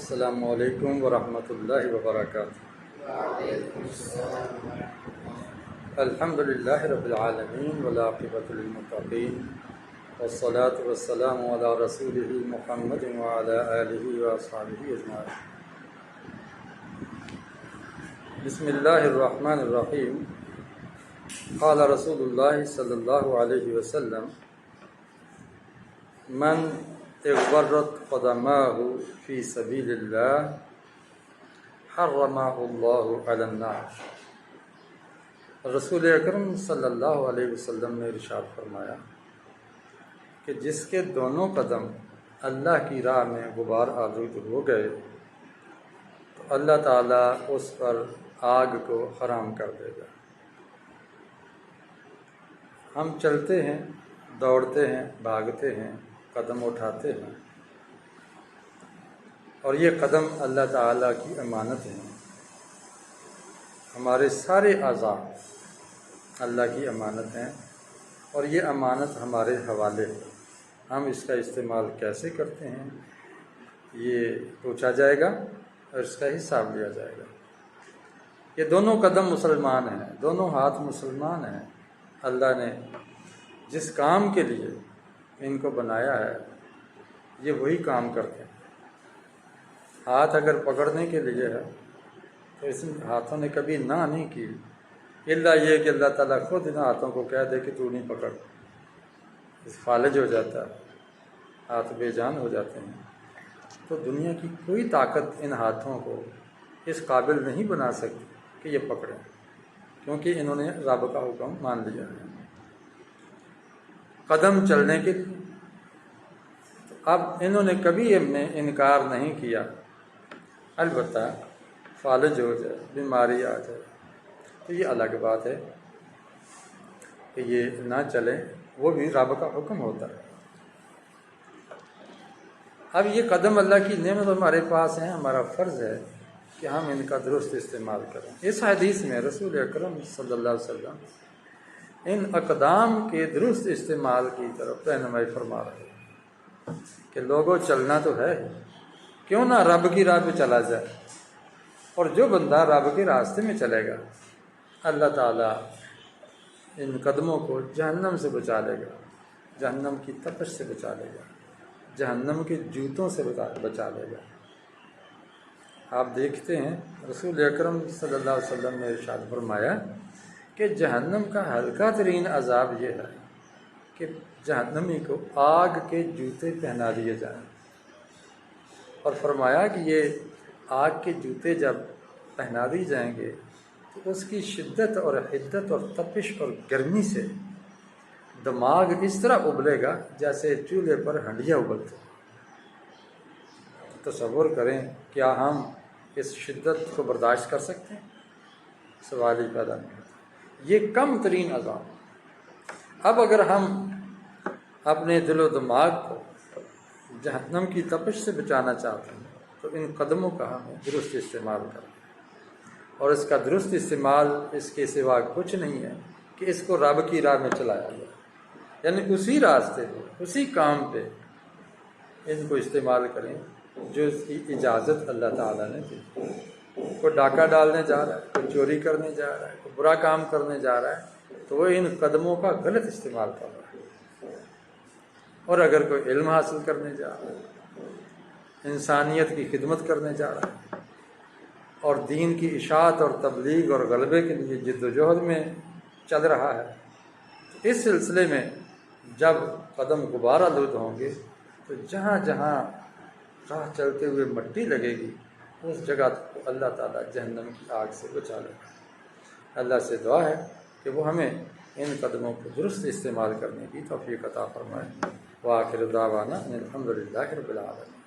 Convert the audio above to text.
السلام علیکم ورحمۃ اللہ وبرکاتہ۔ الحمد للہ رب العالمین والعاقبۃ للمتقین والصلاة والسلام علی رسولہ محمد وعلی آلہ واصحابہ اجمعین۔ بسم اللہ الرحمن الرحیم۔ قال رسول اللہ صلی اللہ علیہ وسلم: من اغبرت قدماہ فی سبیل اللہ حرمہ اللہ علی النار۔ رسول اکرم صلی اللہ علیہ وسلم نے ارشاد فرمایا کہ جس کے دونوں قدم اللہ کی راہ میں غبار آلود ہو گئے تو اللہ تعالیٰ اس پر آگ کو حرام کر دے گا۔ ہم چلتے ہیں، دوڑتے ہیں، بھاگتے ہیں، قدم اٹھاتے ہیں، اور یہ قدم اللہ تعالیٰ کی امانت ہیں۔ ہمارے سارے اعضاء اللہ کی امانت ہیں اور یہ امانت ہمارے حوالے ہے۔ ہم اس کا استعمال کیسے کرتے ہیں یہ پوچھا جائے گا اور اس کا حساب لیا جائے گا۔ یہ دونوں قدم مسلمان ہیں، دونوں ہاتھ مسلمان ہیں۔ اللہ نے جس کام کے لیے ان کو بنایا ہے یہ وہی کام کرتے ہیں۔ ہاتھ اگر پکڑنے کے لیے ہے تو اس ہاتھوں نے کبھی نہ نہیں کی، الا یہ کہ اللہ تعالیٰ خود ان ہاتھوں کو کہہ دے کہ تو نہیں پکڑ، اس فالج ہو جاتا ہے، ہاتھ بے جان ہو جاتے ہیں۔ تو دنیا کی کوئی طاقت ان ہاتھوں کو اس قابل نہیں بنا سکتی کہ یہ پکڑیں، کیونکہ انہوں نے رب کا حکم مان لیا ہے۔ قدم چلنے کے لیے اب انہوں نے کبھی میں انکار نہیں کیا، البتہ فالج ہو جائے، بیماری آ جائے تو یہ الگ بات ہے کہ یہ نہ چلیں، وہ بھی رب کا حکم ہوتا ہے۔ اب یہ قدم اللہ کی نعمت ہمارے پاس ہیں، ہمارا فرض ہے کہ ہم ان کا درست استعمال کریں۔ اس حدیث میں رسول اکرم صلی اللہ علیہ وسلم ان اقدام کے درست استعمال کی طرف رہنمائی فرما رہے ہیں کہ لوگوں چلنا تو ہے، کیوں نہ رب کی راہ پہ چلا جائے، اور جو بندہ رب کے راستے میں چلے گا اللہ تعالیٰ ان قدموں کو جہنم سے بچا لے گا، جہنم کی تپش سے بچا لے گا، جہنم کے جوتوں سے بچا لے گا۔ آپ دیکھتے ہیں رسول اکرم صلی اللہ علیہ وسلم نے ارشاد فرمایا کہ جہنم کا ہلکا ترین عذاب یہ ہے کہ جہنمی کو آگ کے جوتے پہنا دیے جائیں، اور فرمایا کہ یہ آگ کے جوتے جب پہنا دی جائیں گے تو اس کی شدت اور حدت اور تپش اور گرمی سے دماغ اس طرح ابلے گا جیسے چولہے پر ہنڈیا ابلتے۔ تصور کریں کیا ہم اس شدت کو برداشت کر سکتے ہیں؟ سوال ہی پیدا نہیں ہوتا۔ یہ کم ترین عذاب۔ اب اگر ہم اپنے دل و دماغ کو جہنم کی تپش سے بچانا چاہتے ہیں تو ان قدموں کا ہمیں درست استعمال کریں، اور اس کا درست استعمال اس کے سوا کچھ نہیں ہے کہ اس کو رب کی راہ میں چلایا جائے، یعنی اسی راستے پہ، اسی کام پہ ان کو استعمال کریں جو اس کی اجازت اللہ تعالیٰ نے دی۔ کوئی ڈاکہ ڈالنے جا رہا ہے، کوئی چوری کرنے جا رہا ہے، کوئی برا کام کرنے جا رہا ہے تو وہ ان قدموں کا غلط استعمال کر رہا ہے۔ اور اگر کوئی علم حاصل کرنے جا رہا ہے، انسانیت کی خدمت کرنے جا رہا ہے، اور دین کی اشاعت اور تبلیغ اور غلبے کے لیے جد و جہد میں چل رہا ہے، تو اس سلسلے میں جب قدم غبار آلود ہوں گے تو جہاں جہاں راہ چلتے ہوئے مٹی لگے گی اس جگہ کو اللہ تعالیٰ جہنم کی آگ سے بچا لے گا۔ اللہ سے دعا ہے کہ وہ ہمیں ان قدموں کو درست استعمال کرنے کی توفیق عطا فرمائے۔ وآخر دعوانا ان الحمد للہ رب العالمین۔